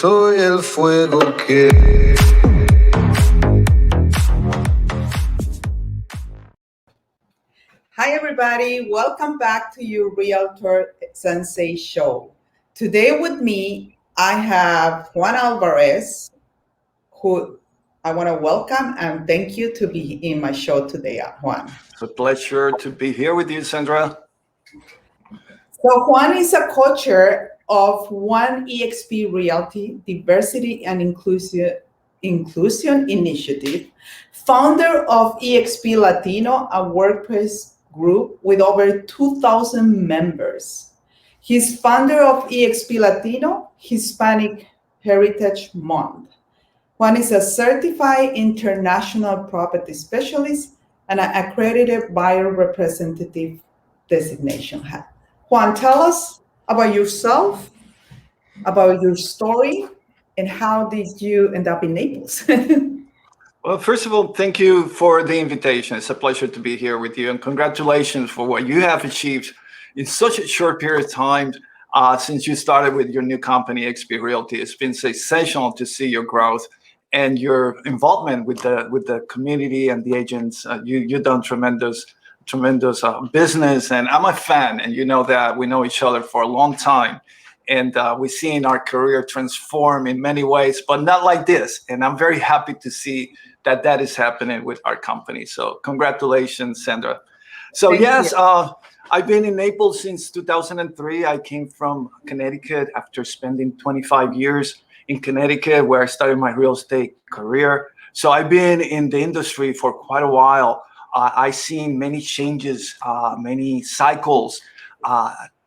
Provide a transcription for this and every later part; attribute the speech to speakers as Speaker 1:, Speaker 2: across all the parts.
Speaker 1: soy el fuego que...
Speaker 2: Hi, everybody. Welcome back to your Realtor Sensei show. Today with me, I have Juan Alvarez, who I want to welcome and thank you to be in my show today, Juan.
Speaker 3: It's a pleasure to be here with you, Sandra.
Speaker 2: So Juan is a co-chair of One EXP Realty Diversity and Inclusion Initiative, founder of EXP Latino, a workplace group with over 2,000 members. He's founder of EXP Latino Hispanic Heritage Month. Juan is a certified international property specialist and an accredited buyer representative designation. Juan, tell us about yourself, about your story, and how did you end up in Naples?
Speaker 3: Well, first of all, thank you for the invitation. It's a pleasure to be here with you, and congratulations for what you have achieved in such a short period of time since you started with your new company, EXP Realty. It's been sensational to see your growth and your involvement with the community and the agents. You've done tremendous business, and I'm a fan, and you know that. We know each other for a long time, and we've seen our career transform in many ways, but not like this. And I'm very happy to see that is happening with our company. So congratulations, Sandra. So
Speaker 2: Thank
Speaker 3: yes,
Speaker 2: you.
Speaker 3: I've been in Naples since 2003. I came from Connecticut after spending 25 years in Connecticut, where I started my real estate career. So I've been in the industry for quite a while. I've seen many changes, many cycles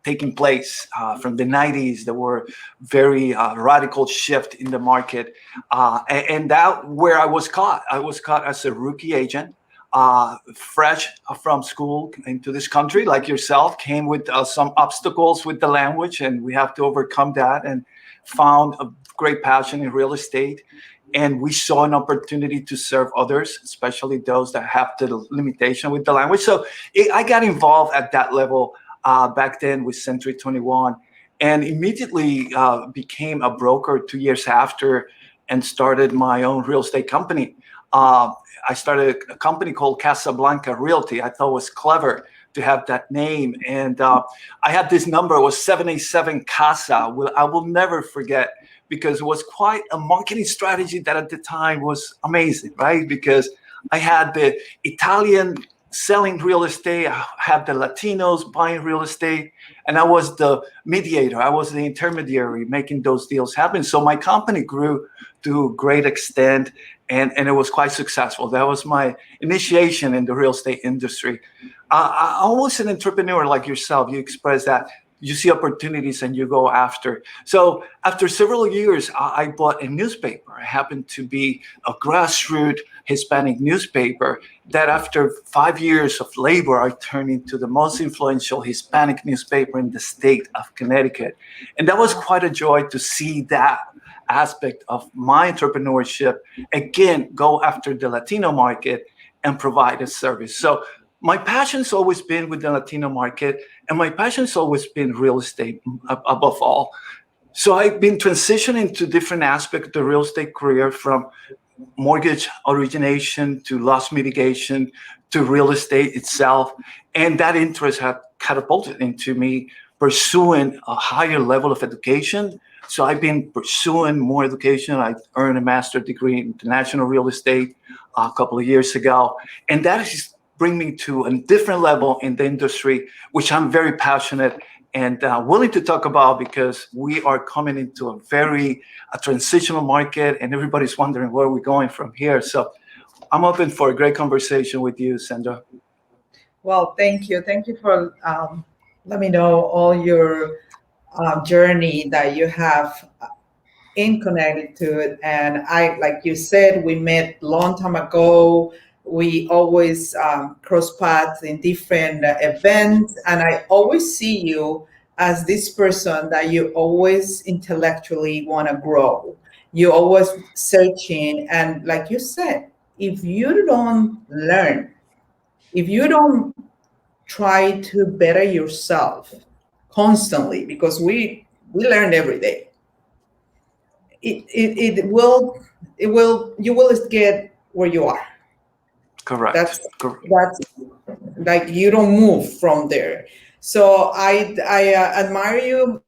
Speaker 3: taking place from the 90s. There were very radical shift in the market. And that where I was caught. I was caught as a rookie agent, fresh from school into this country, like yourself, came with some obstacles with the language, and we have to overcome that, and found a great passion in real estate. And we saw an opportunity to serve others, especially those that have the limitation with the language. So I got involved at that level back then with Century 21, and immediately became a broker 2 years after, and started my own real estate company. I started a company called Casablanca Realty. I thought it was clever to have that name. And I had this number, it was 787 Casa. I will never forget, because it was quite a marketing strategy that at the time was amazing, right? Because I had the Italian selling real estate, I had the Latinos buying real estate, and I was the mediator. I was the intermediary making those deals happen. So my company grew to a great extent, and it was quite successful. That was my initiation in the real estate industry. I'm almost an entrepreneur like yourself. You express that. You see opportunities and you go after. So after several years, I bought a newspaper. I happened to be a grassroots Hispanic newspaper that after 5 years of labor, I turned into the most influential Hispanic newspaper in the state of Connecticut. And that was quite a joy to see that aspect of my entrepreneurship, again, go after the Latino market and provide a service. So my passion's always been with the Latino market, and my passion's always been real estate above all. So I've been transitioning to different aspects of the real estate career, from mortgage origination to loss mitigation to real estate itself. And that interest had catapulted into me pursuing a higher level of education. So I've been pursuing more education. I earned a master's degree in international real estate a couple of years ago. And that is bring me to a different level in the industry, which I'm very passionate and willing to talk about, because we are coming into a transitional market, and everybody's wondering where we're going from here. So I'm open for a great conversation with you, Sandra.
Speaker 2: Well, thank you. Thank you for letting me know all your journey that you have in Connecticut. And I, like you said, we met a long time ago. We always cross paths in different events, and I always see you as this person that you always intellectually want to grow. You're always searching, and like you said, if you don't learn, if you don't try to better yourself constantly, because we learn every day. you will get where you are.
Speaker 3: Correct.
Speaker 2: That's like, you don't move from there. So I admire you,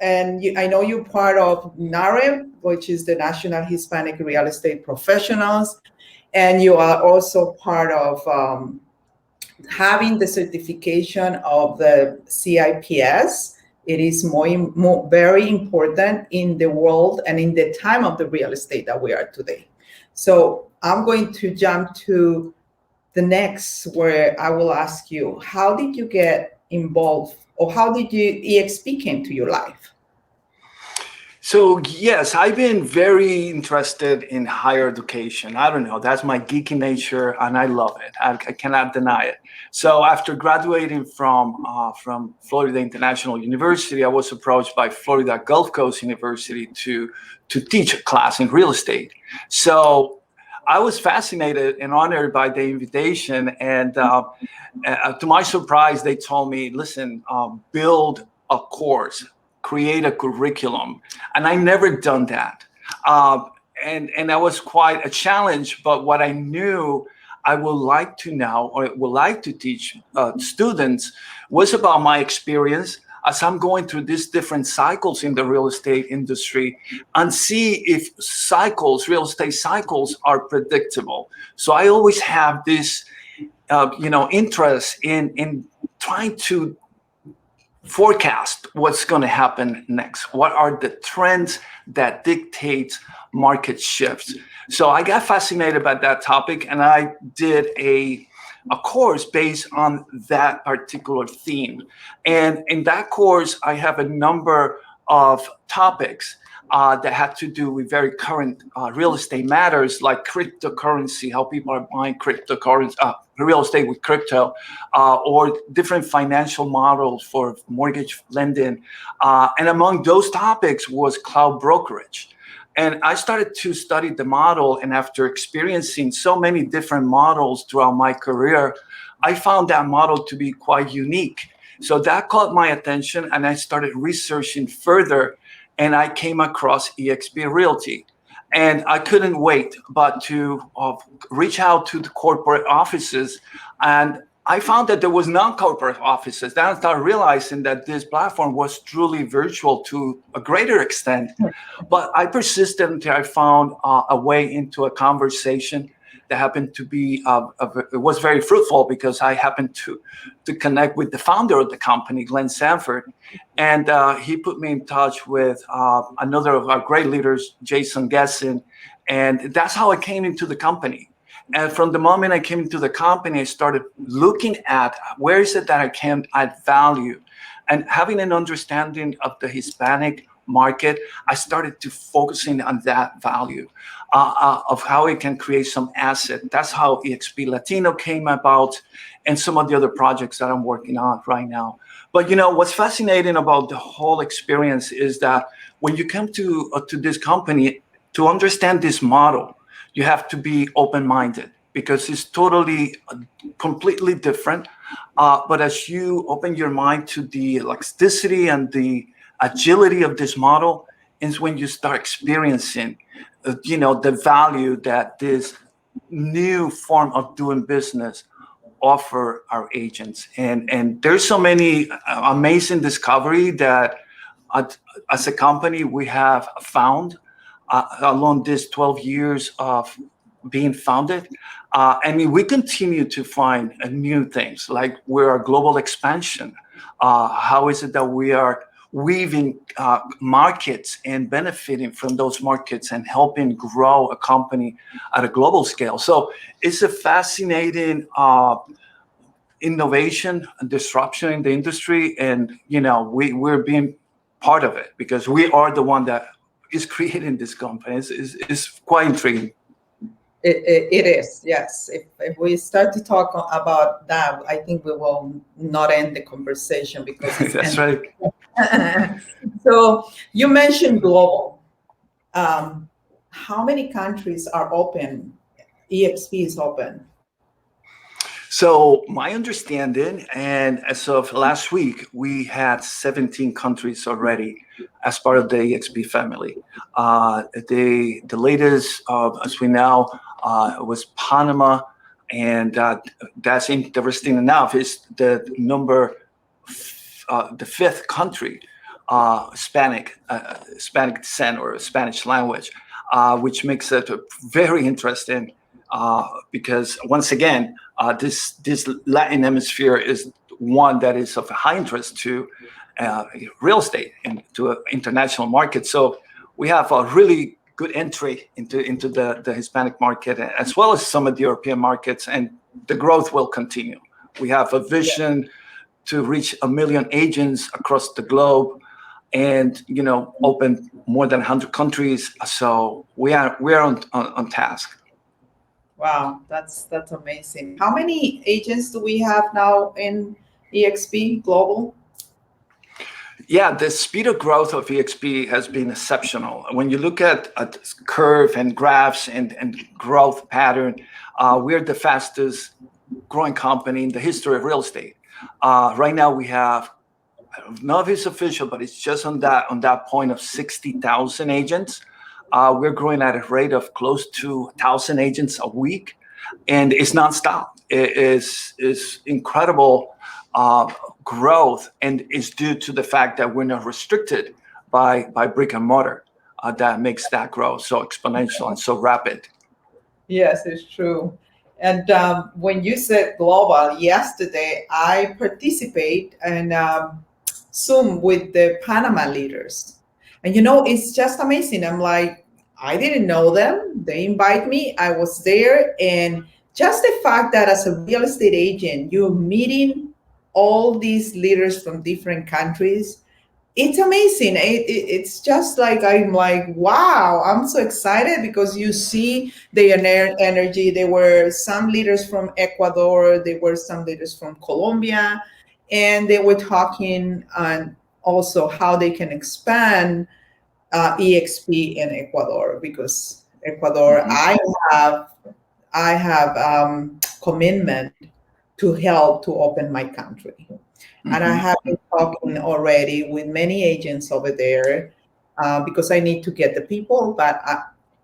Speaker 2: and I know you're part of NAHREP, which is the National Hispanic Real Estate Professionals, and you are also part of having the certification of the CIPS. It is very important in the world and in the time of the real estate that we are today. So I'm going to jump to the next, where I will ask you, how did you get involved, or how did EXP came to your life?
Speaker 3: So yes, I've been very interested in higher education. I don't know, that's my geeky nature, and I love it. I cannot deny it. So after graduating from Florida International University, I was approached by Florida Gulf Coast University to teach a class in real estate. So I was fascinated and honored by the invitation, and to my surprise, they told me, listen, build a course, create a curriculum. And I never done that. And that was quite a challenge. But what I knew I would like to know, or would like to teach students, was about my experience as I'm going through these different cycles in the real estate industry, and see if real estate cycles are predictable. So I always have this interest in trying to forecast what's going to happen next. What are the trends that dictate market shifts? So I got fascinated by that topic, and I did a course based on that particular theme. And in that course, I have a number of topics that had to do with very current real estate matters, like cryptocurrency, how people are buying cryptocurrency, real estate with crypto, or different financial models for mortgage lending. And among those topics was cloud brokerage. And I started to study the model, and after experiencing so many different models throughout my career, I found that model to be quite unique. So that caught my attention, and I started researching further, and I came across eXp Realty. And I couldn't wait but to reach out to the corporate offices. And I found that there was non-corporate offices. Then I started realizing that this platform was truly virtual to a greater extent. But I persisted until I found a way into a conversation that happened to be, it was very fruitful, because I happened to connect with the founder of the company, Glenn Sanford. And he put me in touch with another of our great leaders, Jason Gesson. And that's how I came into the company. And from the moment I came into the company, I started looking at where is it that I can add value. And having an understanding of the Hispanic market, I started to focusing on that value of how it can create some asset. That's how EXP Latino came about, and some of the other projects that I'm working on right now. But what's fascinating about the whole experience is that when you come to this company, to understand this model, you have to be open-minded, because it's totally completely different. But as you open your mind to the elasticity and the agility of this model, is when you start experiencing, the value that this new form of doing business offer our agents. And there's so many amazing discovery that as a company we have found along this 12 years of being founded. We continue to find new things, like we're a global expansion. How is it that we are weaving markets and benefiting from those markets and helping grow a company at a global scale? So it's a fascinating innovation and disruption in the industry. And, we're being part of it, because we are the one that is creating this company. It's quite intriguing.
Speaker 2: It is, yes. If we start to talk about that, I think we will not end the conversation, because it's
Speaker 3: that's right.
Speaker 2: So you mentioned global. How many countries are open? EXP is open.
Speaker 3: So my understanding, and as of last week, we had 17 countries already as part of the EXP family. The latest, as we know, was Panama, and that's interesting enough. Is the the fifth country, Hispanic descent or Spanish language, which makes it very interesting because once again, this Latin hemisphere is one that is of high interest to real estate and to international markets. So we have a really good entry into the Hispanic market as well as some of the European markets, and the growth will continue. We have a vision to reach 1 million agents across the globe, and open more than 100 countries. So we are on task.
Speaker 2: Wow, that's amazing. How many agents do we have now in EXP Global?
Speaker 3: Yeah, the speed of growth of EXP has been exceptional. When you look at curve and graphs and growth pattern, we're the fastest growing company in the history of real estate. Right now we have, I don't know if it's official, but it's just on that point of 60,000 agents. We're growing at a rate of close to 1,000 agents a week, and it's nonstop. It is incredible growth, and it's due to the fact that we're not restricted by brick and mortar. That makes that growth so exponential and so rapid.
Speaker 2: Yes, it's true. And when you said global, yesterday I participate in Zoom with the Panama leaders. And it's just amazing. I'm like, I didn't know them. They invite me. I was there. And just the fact that as a real estate agent, you're meeting all these leaders from different countries, it's amazing. It's just like, I'm like, wow, I'm so excited because you see their energy. There were some leaders from Ecuador, there were some leaders from Colombia, and they were talking on also how they can expand EXP in Ecuador, because Ecuador, I have commitment to help to open my country. And I have been talking already with many agents over there because I need to get the people, but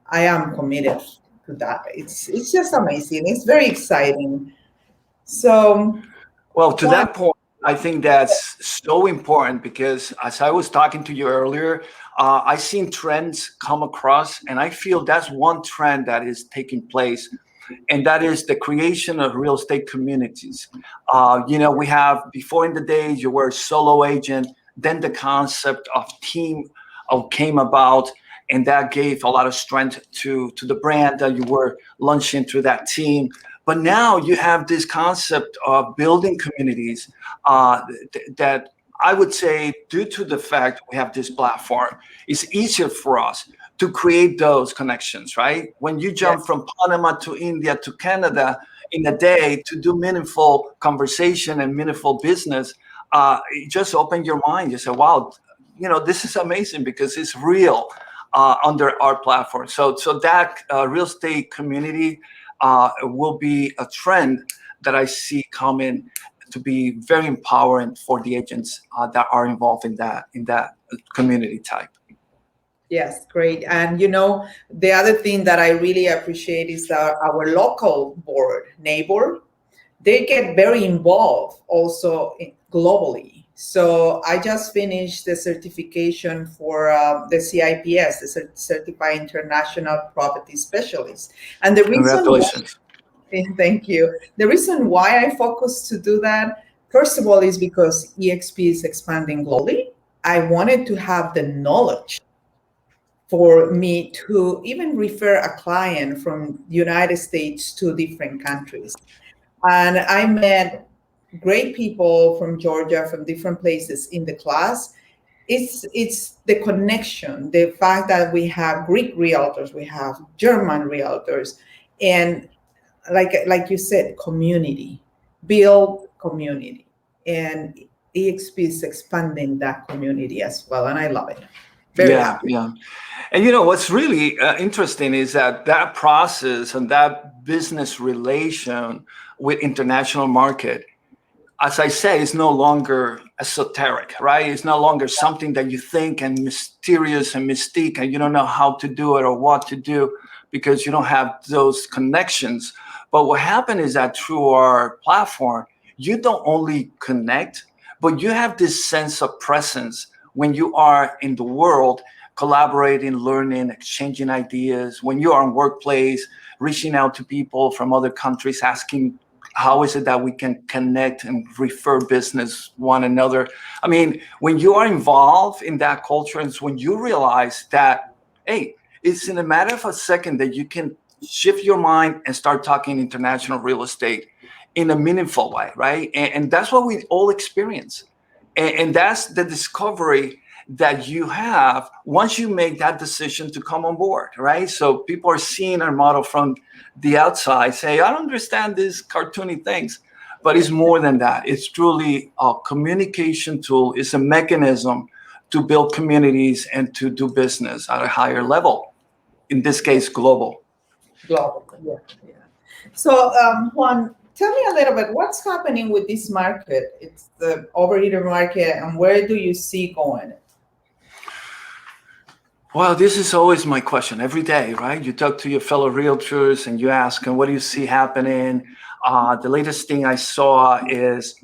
Speaker 2: I am committed to that. It's just amazing. It's very exciting. So,
Speaker 3: well, to that point, I think that's so important because as I was talking to you earlier, I've seen trends come across, and I feel that's one trend that is taking place, and that is the creation of real estate communities. We have, before in the days, you were a solo agent, then the concept of team came about, and that gave a lot of strength to the brand that you were launching through that team. But now you have this concept of building communities that I would say, due to the fact we have this platform, it's easier for us to create those connections, right? When you jump from Panama to India to Canada in a day to do meaningful conversation and meaningful business, it just open your mind. You say, wow, this is amazing because it's real under our platform. So that real estate community will be a trend that I see coming to be very empowering for the agents that are involved in that community type.
Speaker 2: Yes, great. And the other thing that I really appreciate is our local board, NAHREP. They get very involved also globally. So I just finished the certification for the CIPS, the Certified International Property Specialist. And the reason
Speaker 3: Congratulations.
Speaker 2: Thank you. The reason why I focused to do that, first of all, is because EXP is expanding globally. I wanted to have the knowledge for me to even refer a client from the United States to different countries. And I met great people from Georgia, from different places in the class. It's the connection, the fact that we have Greek realtors, we have German realtors, and like you said, community, build community. And EXP is expanding that community as well, and I love it. Very
Speaker 3: Yeah,
Speaker 2: happy.
Speaker 3: yeah. And what's really interesting is that process and that business relation with international market, as I say, is no longer esoteric, right? It's no longer something that you think and mysterious and mystique, and you don't know how to do it or what to do because you don't have those connections. But what happened is that through our platform, you don't only connect, but you have this sense of presence when you are in the world, collaborating, learning, exchanging ideas. When you are in workplace, reaching out to people from other countries, asking how is it that we can connect and refer business one another. I mean, when you are involved in that culture, it's when you realize that, hey, it's in a matter of a second that you can shift your mind and start talking international real estate in a meaningful way, right? And that's what we all experience. And that's the discovery that you have once you make that decision to come on board, right? So people are seeing our model from the outside, say, I don't understand these cartoony things, but it's more than that. It's truly a communication tool. It's a mechanism to build communities and to do business at a higher level, in this case, global.
Speaker 2: Global. Yeah, yeah. So, Juan, tell me a little bit what's happening with this market. It's the overheater market, and where do you see going?
Speaker 3: Well, this is always my question every day, right? You talk to your fellow realtors and you ask them, what do you see happening? The latest thing I saw is,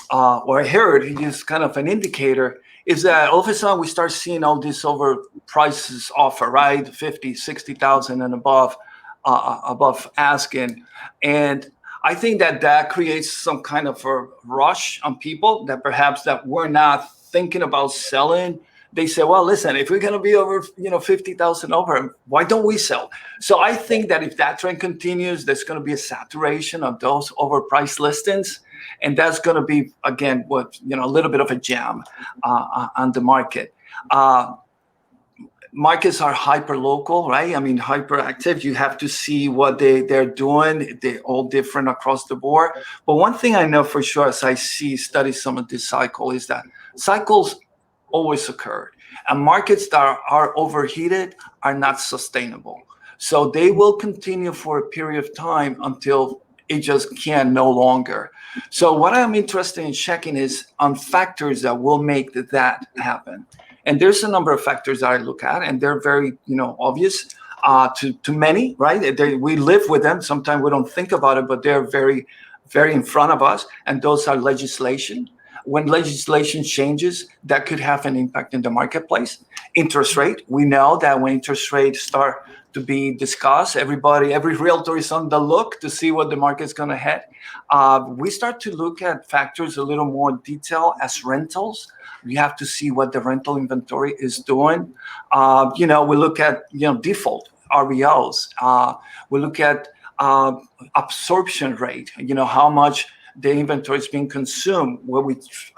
Speaker 3: or I heard, is kind of an indicator, is that all of a sudden we start seeing all these over prices offer, right? 50, 60,000 and above asking. And I think that creates some kind of a rush on people that perhaps that we're not thinking about selling. They say, well, listen, if we're going to be over, 50,000 over, why don't we sell? So I think that if that trend continues, there's going to be a saturation of those overpriced listings. And that's going to be, again, a little bit of a jam on the market. Markets are hyper local, right? I mean, hyperactive. You have to see what they're doing. They're all different across the board. But one thing I know for sure, as I study some of this cycle, is that cycles always occur. And markets that are overheated are not sustainable. So they will continue for a period of time until it just can no longer. So what I'm interested in checking is on factors that will make that happen. And there's a number of factors that I look at, and they're very, obvious to many, right? We live with them. Sometimes we don't think about it, but they're very, very in front of us. And those are legislation. When legislation changes, that could have an impact in the marketplace. Interest rate. We know that when interest rates start to be discussed, every realtor is on the look to see what the market's going to head. We start to look at factors a little more detail as rentals. We have to see what the rental inventory is doing. We look at, default REOs. We look at absorption rate, how much the inventory is being consumed.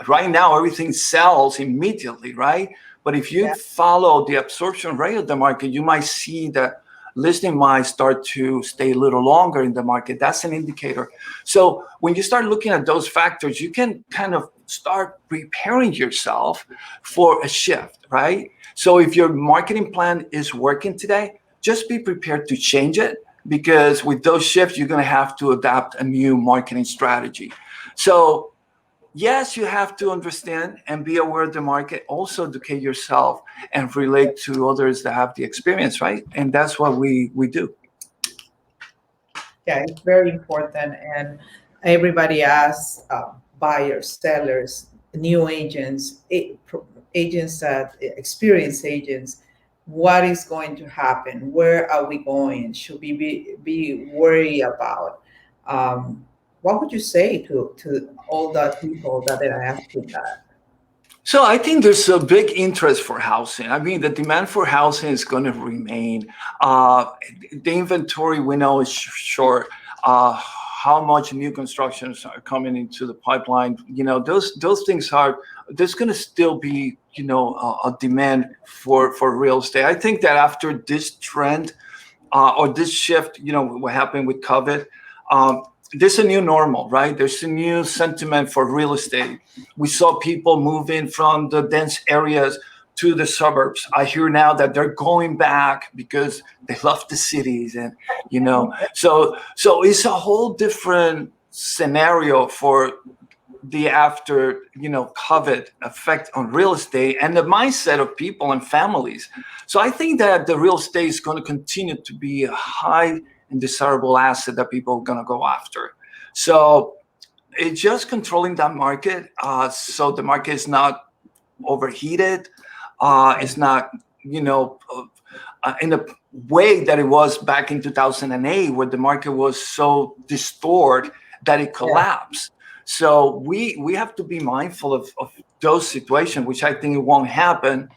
Speaker 3: Right now, everything sells immediately, right? But if you follow the absorption rate of the market, you might see that listing might start to stay a little longer in the market. That's an indicator. So when you start looking at those factors, you can kind of start preparing yourself for a shift, right? So if your marketing plan is working today, just be prepared to change it, because with those shifts, you're going to have to adapt a new marketing strategy. So yes, you have to understand and be aware of the market, also educate yourself and relate to others that have the experience, right? And that's what we do.
Speaker 2: Yeah, it's very important. And everybody asks buyers, sellers, new agents, agents that experienced agents, what is going to happen? Where are we going? Should we be worried about? What would you say to all the people that are asking that?
Speaker 3: So I think there's a big interest for housing. I mean, the demand for housing is going to remain. The inventory we know is short. How much new constructions are coming into the pipeline? Those things are. There's going to still be, a demand for real estate. I think that after this trend or this shift, what happened with COVID. There's a new normal, right? There's a new sentiment for real estate. We saw people moving from the dense areas to the suburbs. I hear now that they're going back because they love the cities, and so it's a whole different scenario for the after COVID effect on real estate and the mindset of people and families. So I think that the real estate is going to continue to be a high and desirable asset that people are going to go after. So it's just controlling that market, so the market is not overheated. It's not, in a way that it was back in 2008, where the market was so distorted that it collapsed. So we have to be mindful of those situations, which I think it won't happen.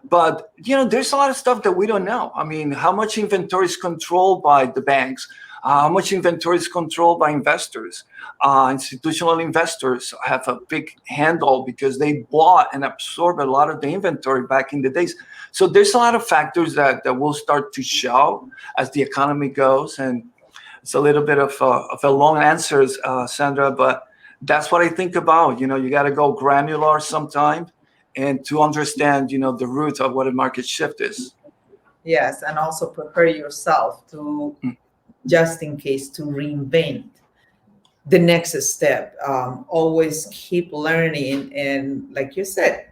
Speaker 3: But, there's a lot of stuff that we don't know. I mean, how much inventory is controlled by the banks? How much inventory is controlled by investors? Institutional investors have a big handle because they bought and absorbed a lot of the inventory back in the days. So there's a lot of factors that will start to show as the economy goes. And it's a little bit of a long answer, Sandra, but that's what I think about. You got to go granular sometimes and to understand, the root of what a market shift is.
Speaker 2: Yes, and also prepare yourself to, just in case, to reinvent the next step. Always keep learning, and like you said,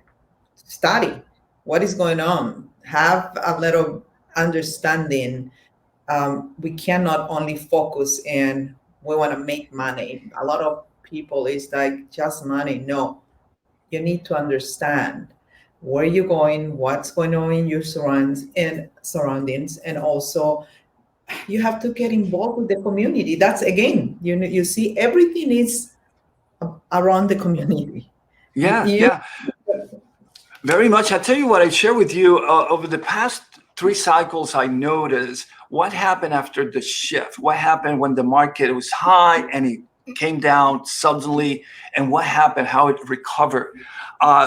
Speaker 2: study what is going on. Have a little understanding. We cannot only focus in we want to make money. A lot of people is like just money. No, you need to understand where you're going, what's going on in your surroundings, and also you have to get involved with the community. That's again, you see, everything is around the community.
Speaker 3: Yeah. Very much. I tell you what, I share with you over the past 3 cycles, I noticed what happened after the shift. What happened when the market was high and it came down suddenly, and what happened, how it recovered.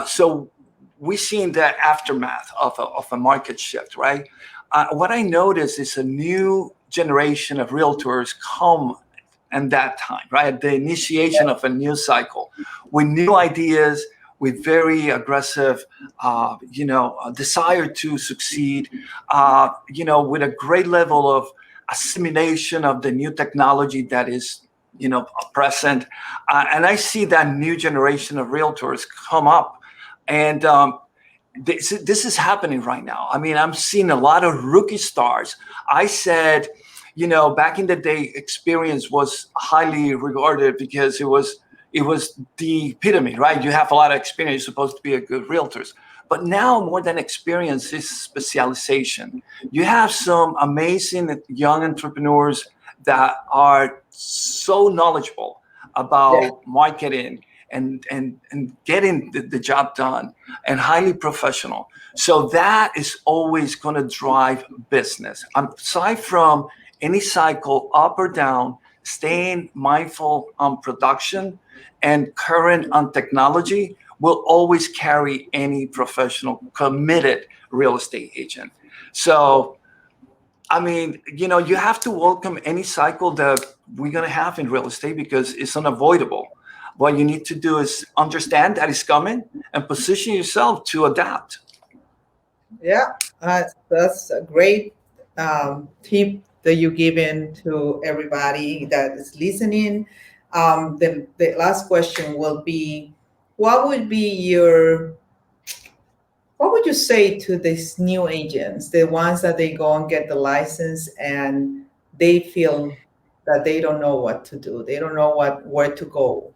Speaker 3: So we've seen the aftermath of a market shift, right? What I noticed is a new generation of realtors come in that time, right? The initiation of a new cycle with new ideas, with very aggressive, desire to succeed, with a great level of assimilation of the new technology that is, present. And I see that new generation of realtors come up, and this is happening right now. I mean, I'm seeing a lot of rookie stars. I said, back in the day, experience was highly regarded because it was the epitome, right? You have a lot of experience, you're supposed to be a good realtor. But now more than experience is specialization. You have some amazing young entrepreneurs that are so knowledgeable about marketing and getting the job done, and highly professional. So that is always going to drive business. Aside from any cycle, up or down, staying mindful on production and current on technology will always carry any professional, committed real estate agent. So, I mean, you have to welcome any cycle that we're going to have in real estate because it's unavoidable. What you need to do is understand that it's coming and position yourself to adapt.
Speaker 2: Yeah, that's a great tip that you're giving to everybody that is listening. The last question will be, what would you say to these new agents, the ones that they go and get the license and they feel that they don't know what to do, they don't know where to go?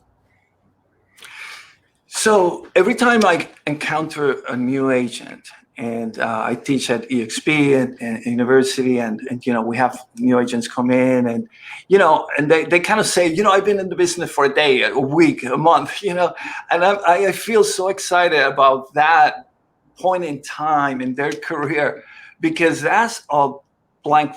Speaker 3: So every time I encounter a new agent, and I teach at EXP and university, and we have new agents come in, and and they kind of say, I've been in the business for a day, a week, a month, and I feel so excited about that point in time in their career, because that's a blank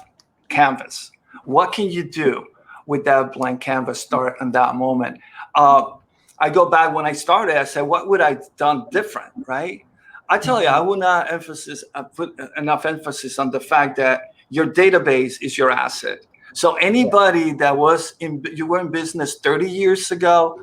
Speaker 3: canvas. What can you do with that blank canvas start in that moment? I go back when I started, I said, what would I have done different, right? I tell you, I will not put enough emphasis on the fact that your database is your asset. So anybody that you were in business 30 years ago,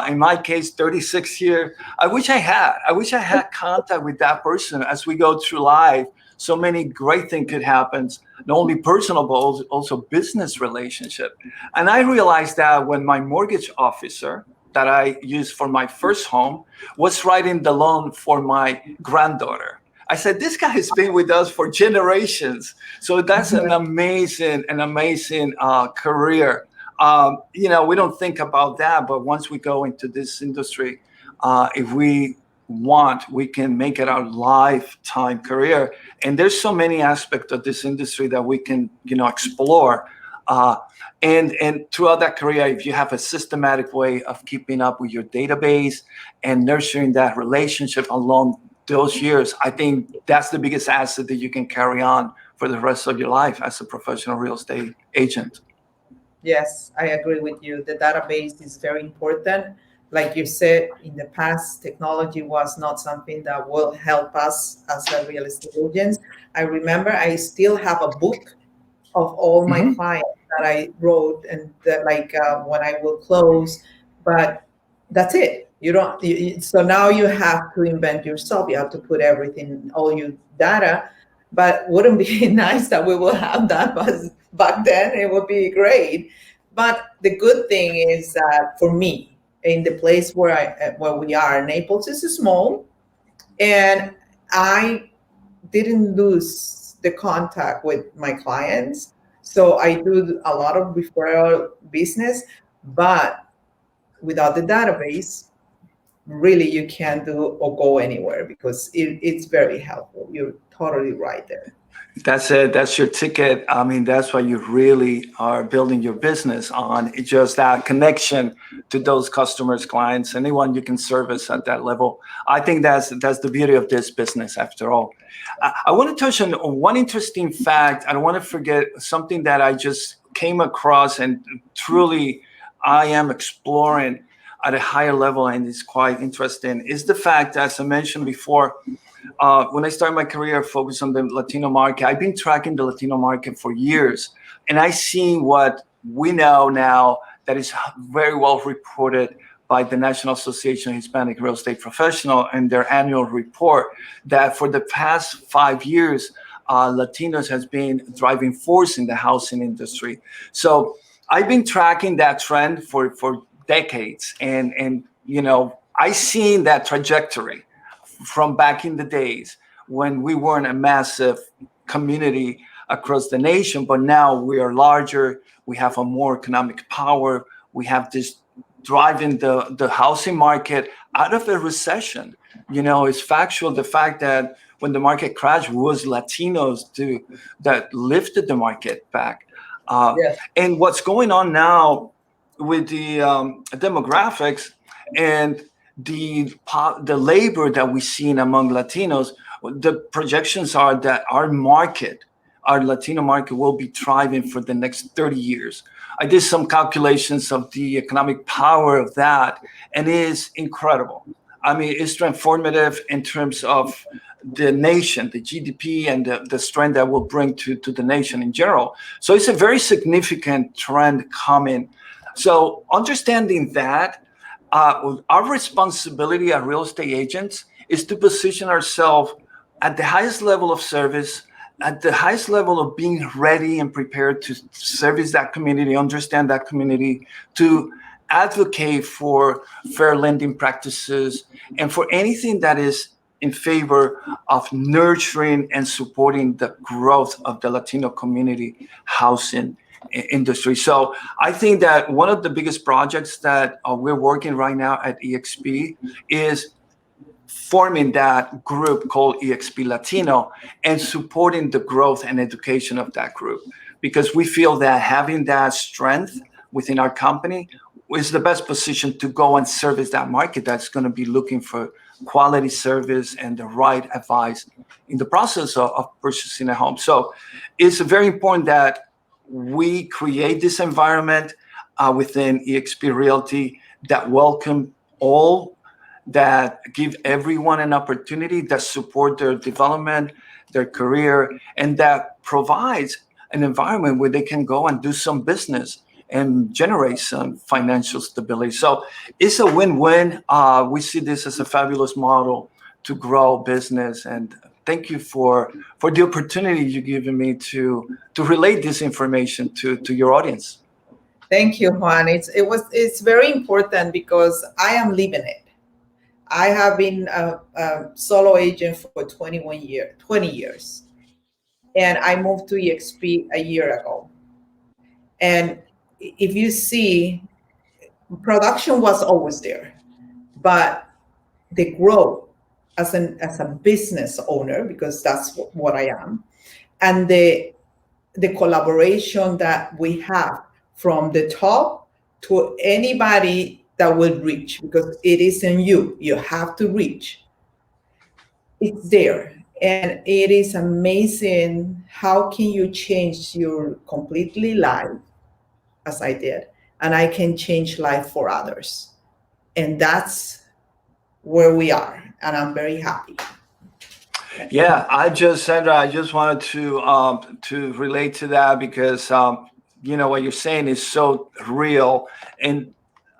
Speaker 3: in my case, 36 years, I wish I had contact with that person as we go through life. So many great things could happen, not only personal, but also business relationship. And I realized that when my mortgage officer that I used for my first home was writing the loan for my granddaughter. I said, this guy has been with us for generations. So that's an amazing career. We don't think about that, but once we go into this industry, if we want, we can make it our lifetime career. And there's so many aspects of this industry that we can, explore. And throughout that career, if you have a systematic way of keeping up with your database and nurturing that relationship along those years, I think that's the biggest asset that you can carry on for the rest of your life as a professional real estate agent.
Speaker 2: Yes, I agree with you. The database is very important. Like you said, in the past, technology was not something that will help us as a real estate agents. I remember I still have a book of all my clients that I wrote and that, when I will close, but that's it. So now you have to invent yourself. You have to put everything, all your data. But wouldn't be nice that we will have that? But back then, it would be great. But the good thing is that for me, in the place where we are, Naples is small, and I didn't lose the contact with my clients. So I do a lot of referral business, but without the database, really you can't do or go anywhere because it's very helpful. You're totally right there.
Speaker 3: That's it. That's your ticket. I mean, that's what you really are building your business on. It's just that connection to those customers, clients, anyone you can service at that level. I think that's the beauty of this business after all. I want to touch on one interesting fact. I don't want to forget something that I just came across and truly I am exploring at a higher level, and it's quite interesting, is the fact, as I mentioned before, when I started my career focused on the Latino market, I've been tracking the Latino market for years. And I see what we know now that is very well reported by the National Association of Hispanic Real Estate Professionals in their annual report, that for the past 5 years, Latinos has been driving force in the housing industry. So I've been tracking that trend for decades. And I seen that trajectory from back in the days when we weren't a massive community across the nation, but now we are larger. We have a more economic power. We have this driving the housing market out of a recession. It's factual. The fact that when the market crashed, it was Latinos that lifted the market back.
Speaker 2: Yes.
Speaker 3: And what's going on now with the demographics and the labor that we've seen among Latinos, the projections are that our Latino market will be thriving for the next 30 years. I did some calculations of the economic power of that, and it is incredible. I mean, it's transformative in terms of the nation, the GDP, and the strength that will bring to the nation in general. So it's a very significant trend coming. So understanding that, our responsibility as real estate agents is to position ourselves at the highest level of service, at the highest level of being ready and prepared to service that community, understand that community, to advocate for fair lending practices, and for anything that is in favor of nurturing and supporting the growth of the Latino community housing industry. So I think that one of the biggest projects that we're working right now at EXP is forming that group called EXP Latino and supporting the growth and education of that group, because we feel that having that strength within our company is the best position to go and service that market that's going to be looking for quality service and the right advice in the process of purchasing a home. So it's very important that we create this environment within EXP Realty that welcome all, that give everyone an opportunity, that support their development, their career, and that provides an environment where they can go and do some business and generate some financial stability. So it's a win-win. We see this as a fabulous model to grow business. And thank you for the opportunity you've given me to relate this information to your audience.
Speaker 2: Thank you, Juan. It's very important because I am living it. I have been a solo agent for 20 years. And I moved to EXP a year ago. And if you see, production was always there, but the growth as a business owner, because that's what I am, and the collaboration that we have from the top to anybody that will reach, because it is in you. You have to reach. It's there. And it is amazing how can you change your completely life, as I did, and I can change life for others. And that's where we are. And I'm very happy.
Speaker 3: Yeah, Sandra, I just wanted to relate to that because what you're saying is so real. And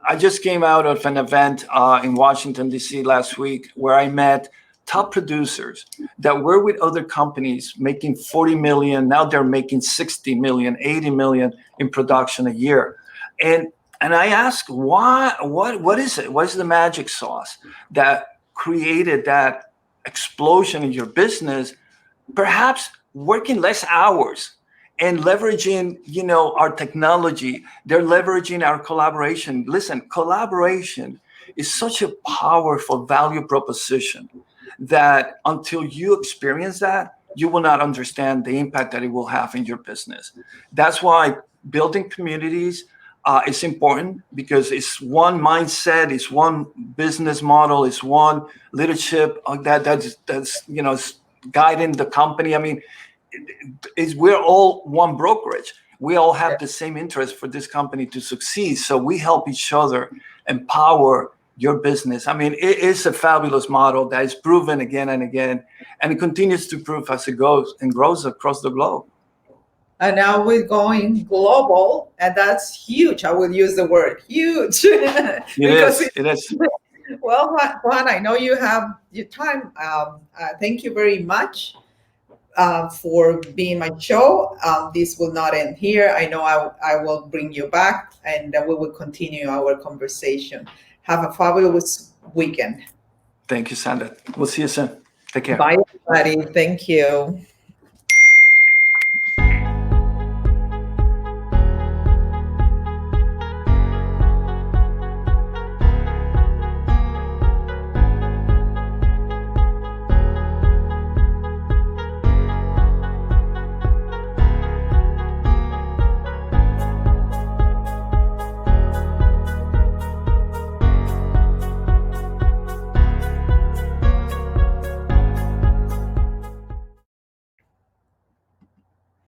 Speaker 3: I just came out of an event in Washington, D.C. last week where I met top producers that were with other companies making 40 million. Now they're making 60 million, 80 million in production a year. And I asked, why? What is it? What is the magic sauce that created that explosion in your business? Perhaps working less hours and leveraging, our technology. They're leveraging our collaboration. Listen, collaboration is such a powerful value proposition that until you experience that, you will not understand the impact that it will have in your business. That's why building communities is important, because it's one mindset, it's one business model, it's one leadership that's guiding the company. I mean, we're all one brokerage. We all have the same interest for this company to succeed. So we help each other empower your business. I mean, it is a fabulous model that is proven again and again, and it continues to prove as it goes and grows across the globe.
Speaker 2: And now we're going global, and that's huge. I will use the word huge.
Speaker 3: It is.
Speaker 2: Well, Juan, I know you have your time. Thank you very much for being my show. This will not end here. I know I will bring you back, and we will continue our conversation. Have a fabulous weekend.
Speaker 3: Thank you, Sandra. We'll see you soon. Take care.
Speaker 2: Bye, everybody. Thank you.